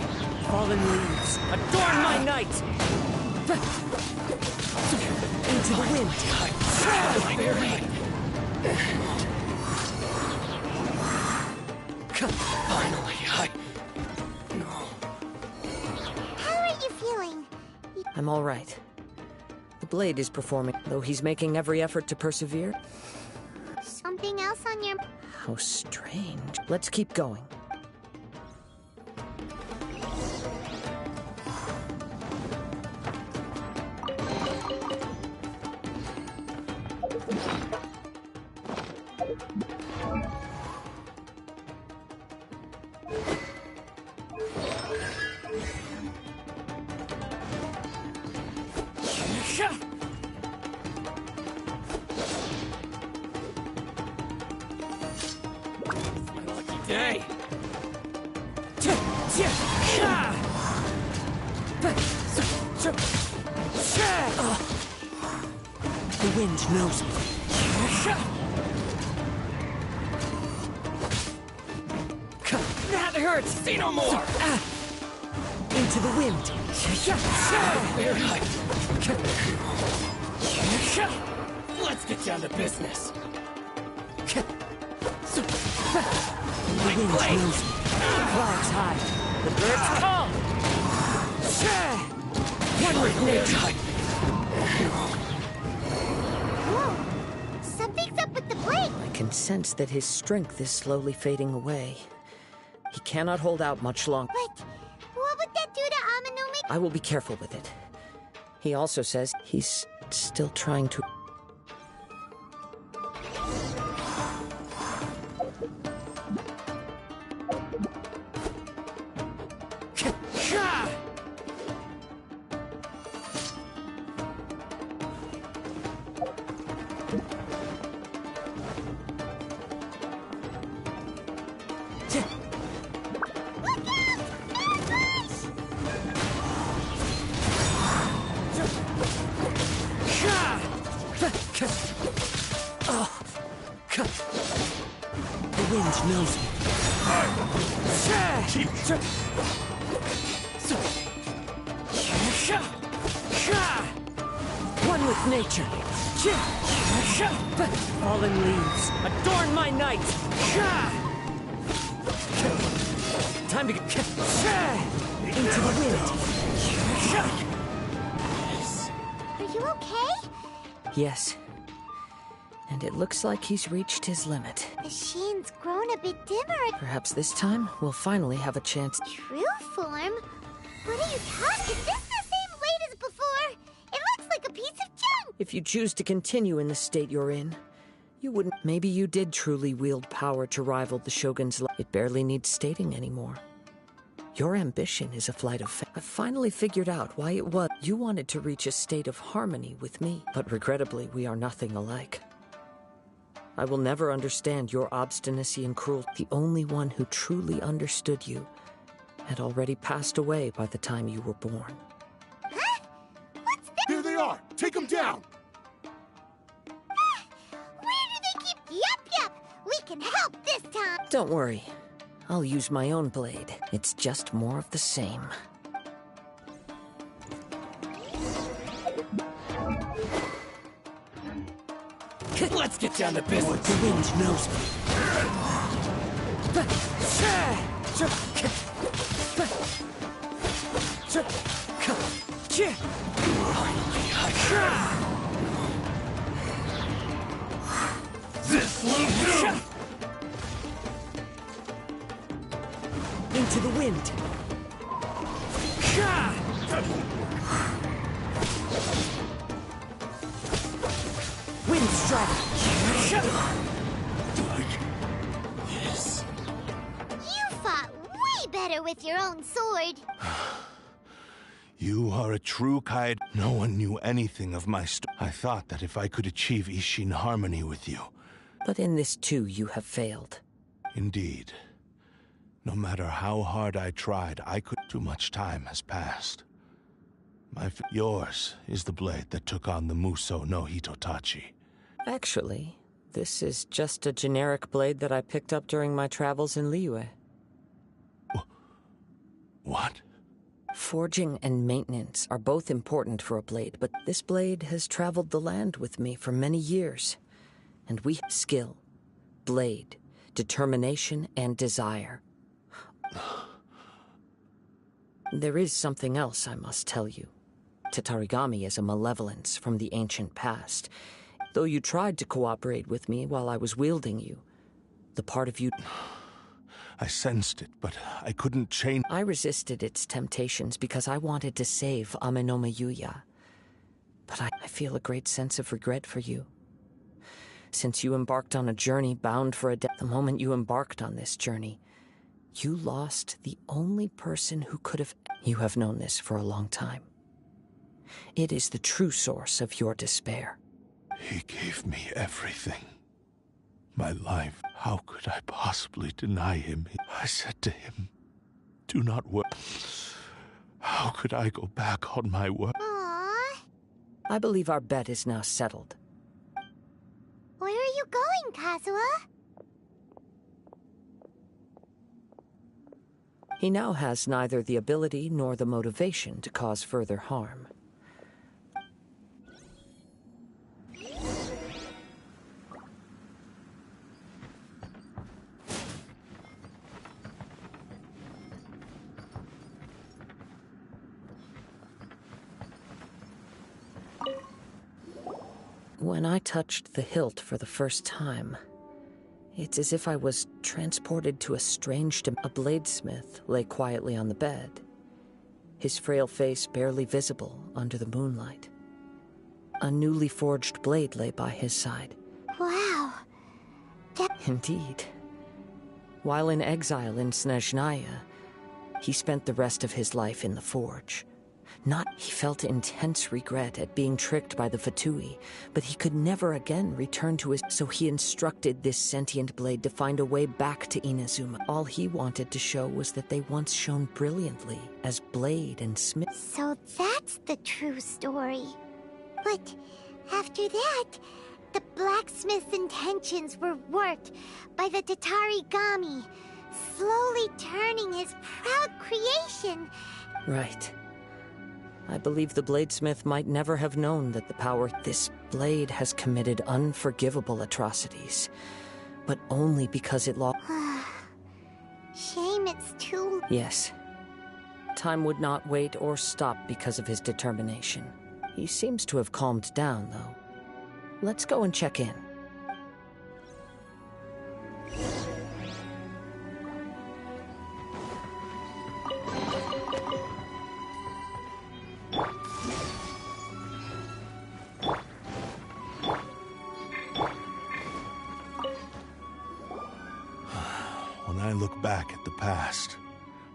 Fallen leaves. Adorn my night. Into the wind. Very... Finally, How are you feeling? I'm all right. The blade is performing, though he's making every effort to persevere. Something else on your... How strange. Let's keep going. day! The wind knows me. That hurts! Say no more! Into the wind. Let's get down to business. The wind knows me. Flags high. The birds call. One with nature. Whoa! Something's up with the blade! I can sense that his strength is slowly fading away. He cannot hold out much longer. But what would that do to Amanumi? I will be careful with it. He also says he's still trying to... The wind knows me. One with nature. Fallen leaves, adorn my night. Time to get into the wind. Are you okay? Yes. And it looks like he's reached his limit. The sheen's grown a bit dimmer. Perhaps this time we'll finally have a chance. True form? What are you talking? Is this the same blade as before? It looks like a piece of junk! If you choose to continue in the state you're in, you wouldn't. Maybe you did truly wield power to rival the Shogun's. It barely needs stating anymore. Your ambition is a flight of I've finally figured out why it was you wanted to reach a state of harmony with me. But regrettably, we are nothing alike. I will never understand your obstinacy and cruelty. The only one who truly understood you had already passed away by the time you were born. Huh? What's that? Here they are! Take them down! Where do they keep... Yup! We can help this time! Don't worry. I'll use my own blade. It's just more of the same. Let's get down to business. The wind knows me. This will Into the wind. Wind strike. Yes. You fought way better with your own sword. You are a true Kaid. No one knew anything of my I thought that if I could achieve Ishin harmony with you. But in this too, you have failed. Indeed. No matter how hard I tried, I could. Too much time has passed. Yours is the blade that took on the Muso no Hitotachi. Actually, this is just a generic blade that I picked up during my travels in Liyue. What? Forging and maintenance are both important for a blade, but this blade has traveled the land with me for many years. And we have skill, blade, determination, and desire. There is something else I must tell you. Tatarigami is a malevolence from the ancient past. Though you tried to cooperate with me while I was wielding you, the part of you... I sensed it, but I couldn't change. I resisted its temptations because I wanted to save Amenoma Yuya. But I feel a great sense of regret for you. Since you embarked on a journey bound for a death, the moment you embarked on this journey, you lost the only person who could have... You have known this for a long time. It is the true source of your despair. He gave me everything. My life. How could I possibly deny him? I said to him, do not worry. How could I go back on my word? Aww. I believe our bet is now settled. Where are you going, Kazuha? He now has neither the ability nor the motivation to cause further harm. When I touched the hilt for the first time, it's as if I was transported to a strange A bladesmith lay quietly on the bed, his frail face barely visible under the moonlight. A newly forged blade lay by his side. Wow. Indeed. While in exile in Snezhnaya, he spent the rest of his life in the forge. He felt intense regret at being tricked by the Fatui, but he could never again return to his... So he instructed this sentient blade to find a way back to Inazuma. All he wanted to show was that they once shone brilliantly as blade and smith. So that's the true story. But after that, the blacksmith's intentions were worked by the Tatarigami, slowly turning his proud creation. Right. I believe the bladesmith might never have known that the power... This blade has committed unforgivable atrocities, but only because it lost... Shame it's too... Yes. Time would not wait or stop because of his determination. He seems to have calmed down, though. Let's go and check in. When I look back at the past,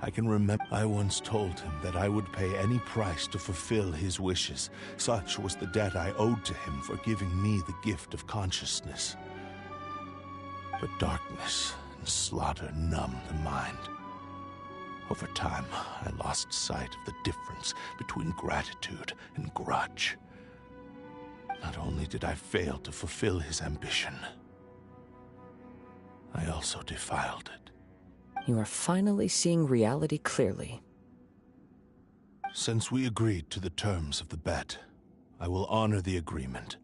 I can remember I once told him that I would pay any price to fulfill his wishes. Such was the debt I owed to him for giving me the gift of consciousness. But darkness and slaughter numbed the mind. Over time, I lost sight of the difference between gratitude and grudge. Not only did I fail to fulfill his ambition, I also defiled it. You are finally seeing reality clearly. Since we agreed to the terms of the bet, I will honor the agreement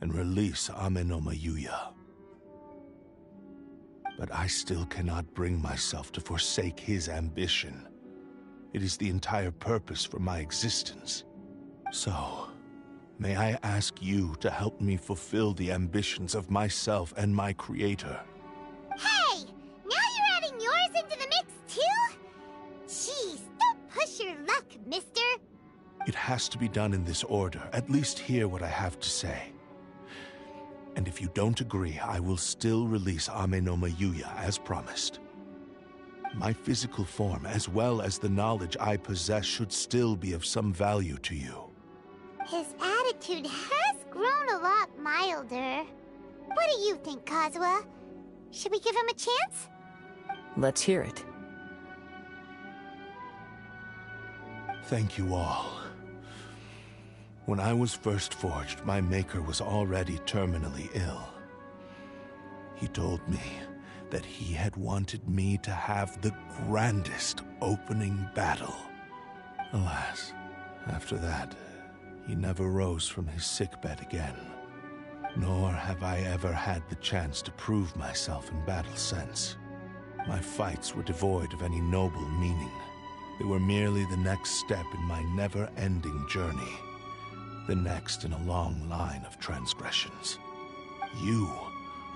and release Amenoma Yuya. But I still cannot bring myself to forsake his ambition. It is the entire purpose for my existence. So, may I ask you to help me fulfill the ambitions of myself and my creator? Hey! Now you're adding yours into the mix, too? Jeez, don't push your luck, mister. It has to be done in this order. At least hear what I have to say. And if you don't agree, I will still release Amenoma Yuya as promised. My physical form, as well as the knowledge I possess, should still be of some value to you. His attitude has grown a lot milder. What do you think, Kazuha? Should we give him a chance? Let's hear it. Thank you all. When I was first forged, my maker was already terminally ill. He told me that he had wanted me to have the grandest opening battle. Alas, after that, he never rose from his sickbed again. Nor have I ever had the chance to prove myself in battle since. My fights were devoid of any noble meaning. They were merely the next step in my never-ending journey. The next in a long line of transgressions. You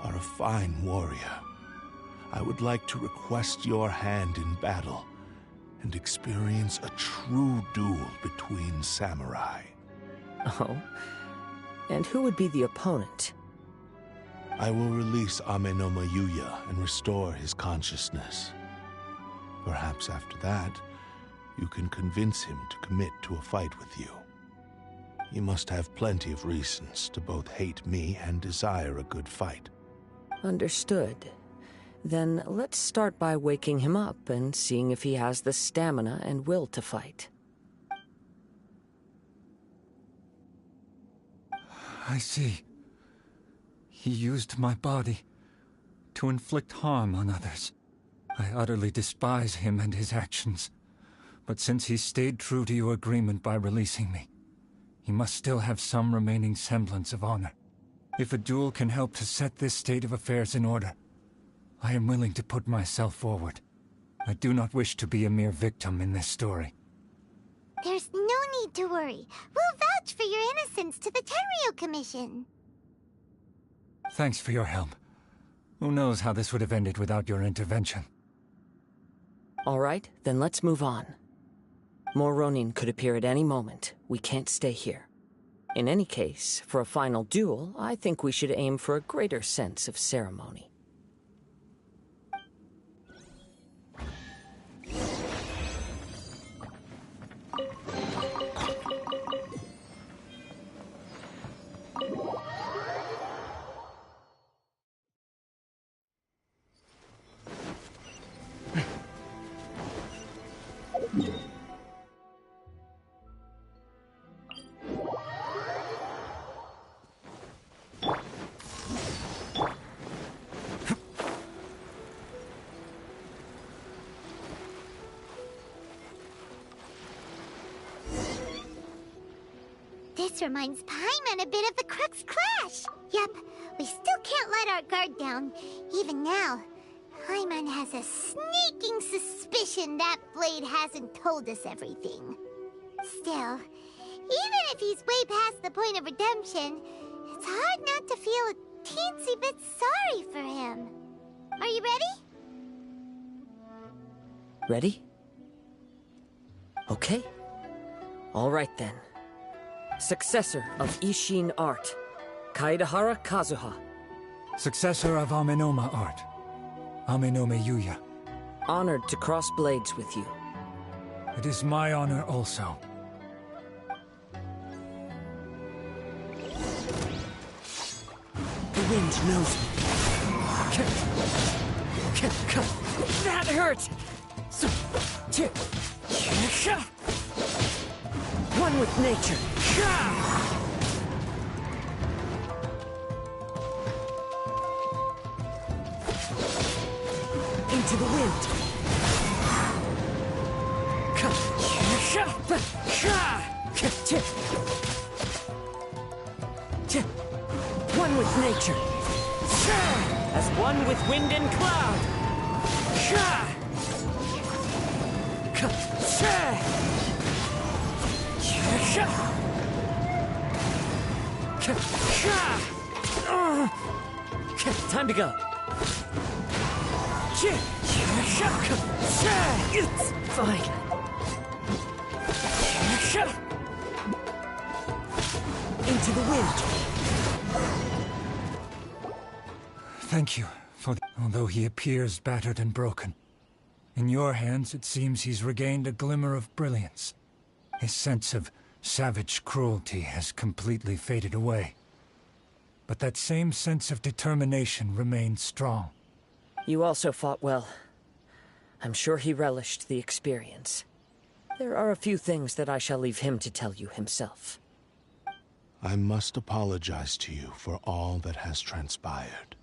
are a fine warrior. I would like to request your hand in battle and experience a true duel between samurai. Oh? And who would be the opponent? I will release Amenoma Yuya and restore his consciousness. Perhaps after that, you can convince him to commit to a fight with you. He must have plenty of reasons to both hate me and desire a good fight. Understood. Then let's start by waking him up and seeing if he has the stamina and will to fight. I see. He used my body to inflict harm on others. I utterly despise him and his actions. But since he stayed true to your agreement by releasing me, he must still have some remaining semblance of honor. If a duel can help to set this state of affairs in order, I am willing to put myself forward. I do not wish to be a mere victim in this story. There's no need to worry. We'll vouch for your innocence to the Tenryo Commission. Thanks for your help. Who knows how this would have ended without your intervention. All right, then let's move on. More Ronin could appear at any moment. We can't stay here. In any case, for a final duel, I think we should aim for a greater sense of ceremony. This reminds Paimon a bit of the Crux Clash. Yep, we still can't let our guard down. Even now, Paimon has a sneaking suspicion that Blade hasn't told us everything. Still, even if he's way past the point of redemption, it's hard not to feel a teensy bit sorry for him. Are you ready? Ready? Okay. All right then. Successor of Ishin art, Kaedahara Kazuha. Successor of Amenoma art, Amenoma Yuya. Honored to cross blades with you. It is my honor also. The wind knows me. That hurt! One with nature. Into the wind. One with nature. As one with wind and cloud. Time to go. It's fine. Into the wind. Thank you although he appears battered and broken. In your hands, it seems he's regained a glimmer of brilliance. His sense of savage cruelty has completely faded away. But that same sense of determination remains strong. You also fought well. I'm sure he relished the experience. There are a few things that I shall leave him to tell you himself. I must apologize to you for all that has transpired.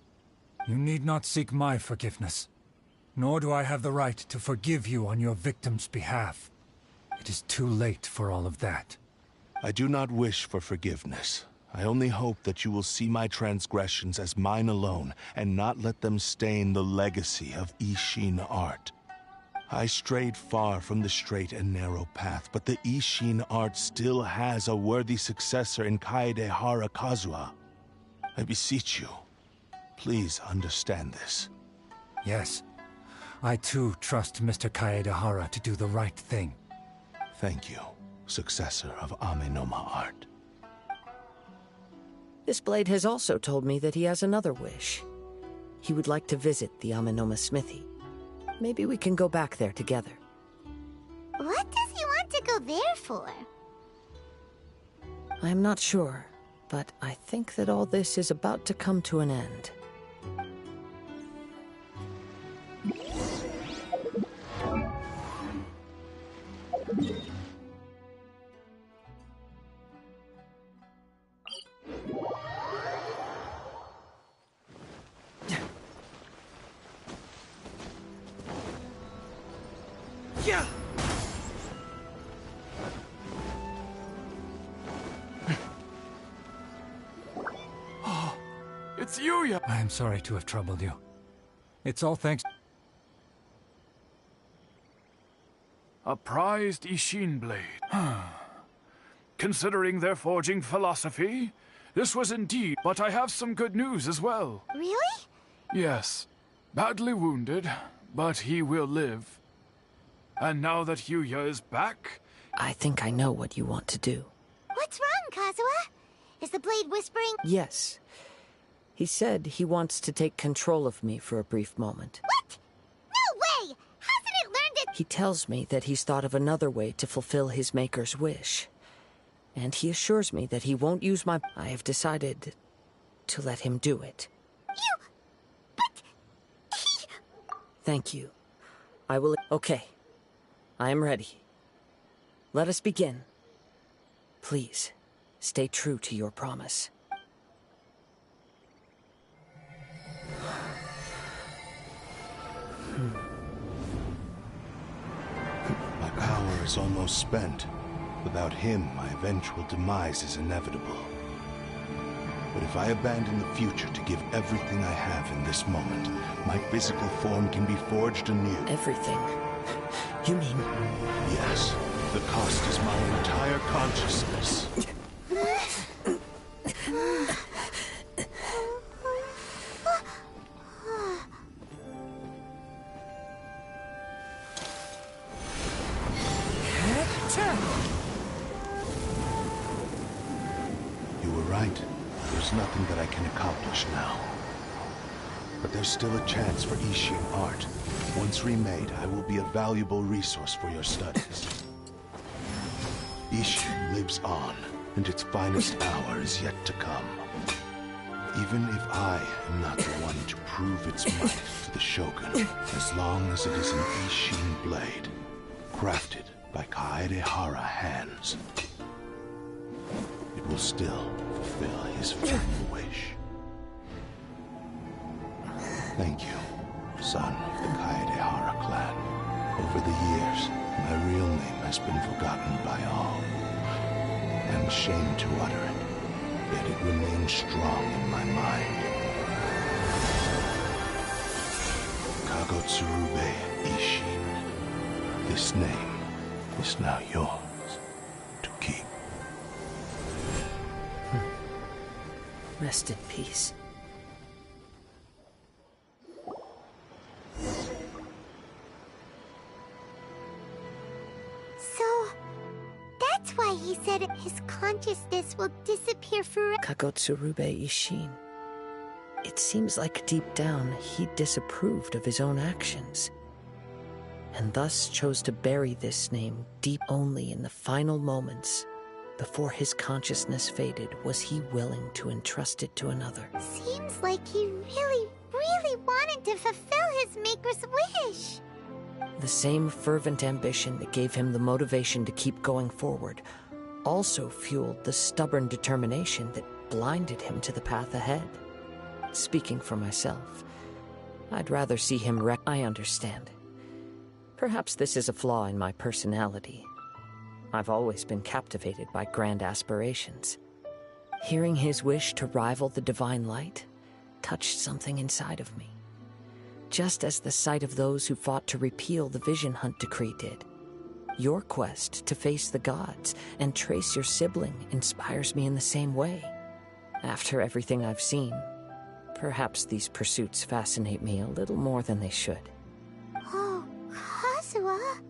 You need not seek my forgiveness. Nor do I have the right to forgive you on your victim's behalf. It is too late for all of that. I do not wish for forgiveness. I only hope that you will see my transgressions as mine alone, and not let them stain the legacy of Ishin art. I strayed far from the straight and narrow path, but the Ishin art still has a worthy successor in Kaedehara Kazuha. I beseech you, please understand this. Yes. I too trust Mr. Kaedehara to do the right thing. Thank you, successor of Amenoma art. This blade has also told me that he has another wish. He would like to visit the Amenoma smithy. Maybe we can go back there together. What does he want to go there for? I'm not sure, but I think that all this is about to come to an end. It's Yuya! I am sorry to have troubled you. It's all thanks... A prized Ishin blade. Considering their forging philosophy, this was indeed... But I have some good news as well. Really? Yes. Badly wounded, but he will live. And now that Yuya is back... I think I know what you want to do. What's wrong, Kazuha? Is the blade whispering? Yes. He said he wants to take control of me for a brief moment. What? No way! Hasn't it learned it? He tells me that he's thought of another way to fulfill his maker's wish. And he assures me that he won't use my... I have decided to let him do it. But... he... Thank you. I will... Okay. I am ready. Let us begin. Please, stay true to your promise. My power is almost spent. Without him, my eventual demise is inevitable. But if I abandon the future to give everything I have in this moment, my physical form can be forged anew. Everything? You mean... Yes. The cost is my entire consciousness. You were right. There's nothing that I can accomplish now. But there's still a chance for Ishin art. Once remade, I will be a valuable resource for your studies. Ishin lives on, and its finest hour is yet to come. Even if I am not the one to prove its might to the Shogun, as long as it is an Ishin blade, crafted by Kaedehara hands, it will still fulfill his final wish. Thank you, son of the Kaedehara clan. Over the years, my real name has been forgotten by all. I'm ashamed to utter it, yet it remains strong in my mind. Kagotsurube Ishin. This name is now yours to keep. Rest in peace. So, that's why he said his consciousness will disappear forever. Kagotsurube Ishin. It seems like deep down he disapproved of his own actions, and thus chose to bury this name deep. Only in the final moments, before his consciousness faded, was he willing to entrust it to another. Seems like he really, really wanted to fulfill his maker's wish. The same fervent ambition that gave him the motivation to keep going forward also fueled the stubborn determination that blinded him to the path ahead. Speaking for myself, I'd rather see him I understand. Perhaps this is a flaw in my personality. I've always been captivated by grand aspirations. Hearing his wish to rival the divine light touched something inside of me, just as the sight of those who fought to repeal the Vision Hunt decree did. Your quest to face the gods and trace your sibling inspires me in the same way. After everything I've seen, perhaps these pursuits fascinate me a little more than they should. Oh, Kazuha.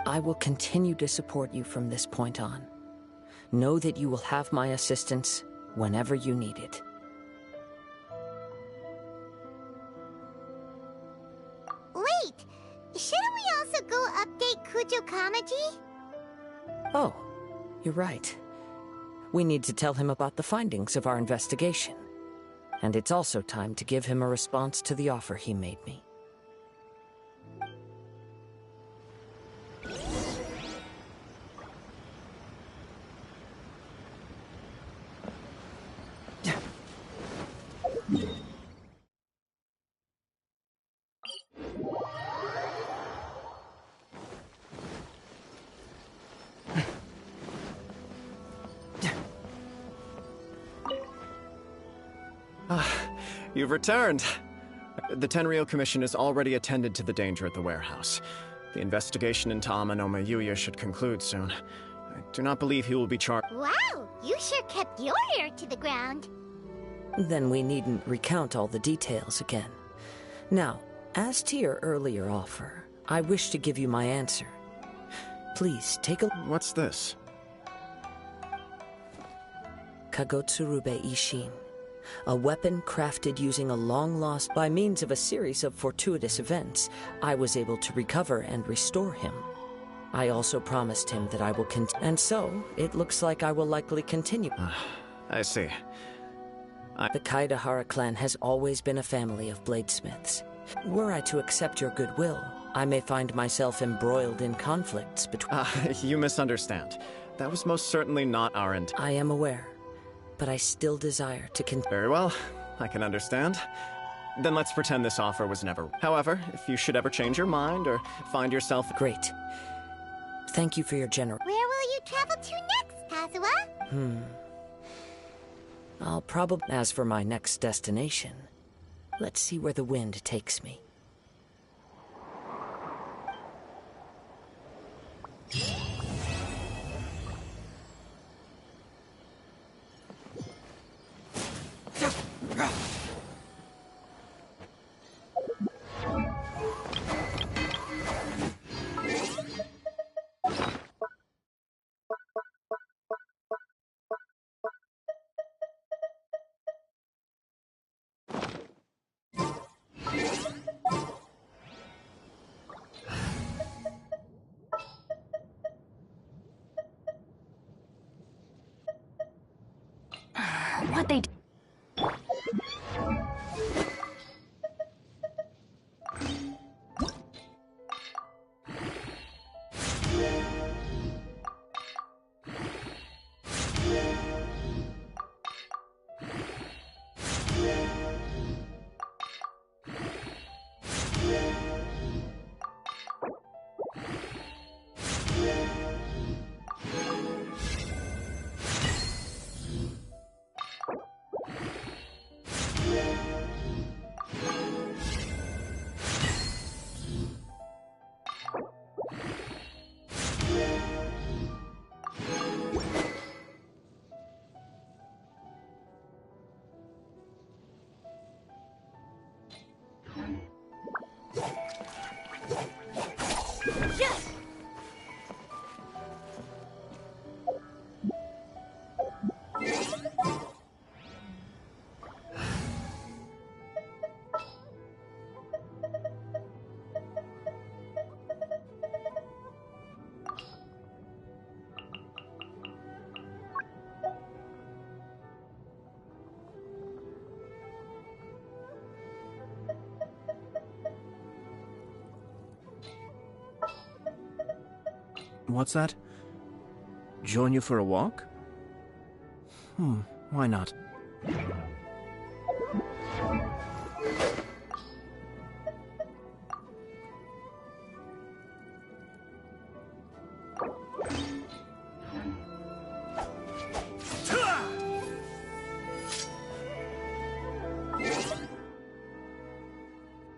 I will continue to support you from this point on. Know that you will have my assistance whenever you need it. Wait! Shouldn't we also go update Kujo Kamaji? Oh, you're right. We need to tell him about the findings of our investigation. And it's also time to give him a response to the offer he made me. You've returned. The Tenryou Commission has already attended to the danger at the warehouse. The investigation into Amanoma Yuya should conclude soon. I do not believe he will be charged. Wow, you sure kept your ear to the ground. Then we needn't recount all the details again. Now, as to your earlier offer, I wish to give you my answer. Please take a... What's this? Kagotsurube Ishin. A weapon crafted using a long-lost... By means of a series of fortuitous events, I was able to recover and restore him. I also promised him that I will and so, it looks like I will likely continue. I see. The Kaidahara clan has always been a family of bladesmiths. Were I to accept your goodwill, I may find myself embroiled in conflicts between... You misunderstand. That was most certainly not our intent. I am aware, but I still desire to Very well, I can understand. Then let's pretend this offer was never... However, if you should ever change your mind or find yourself... Great. Thank you for your generous... Where will you travel to next, Kazuha? I'll probably... As for my next destination, let's see where the wind takes me. What's that? Join you for a walk? Why not?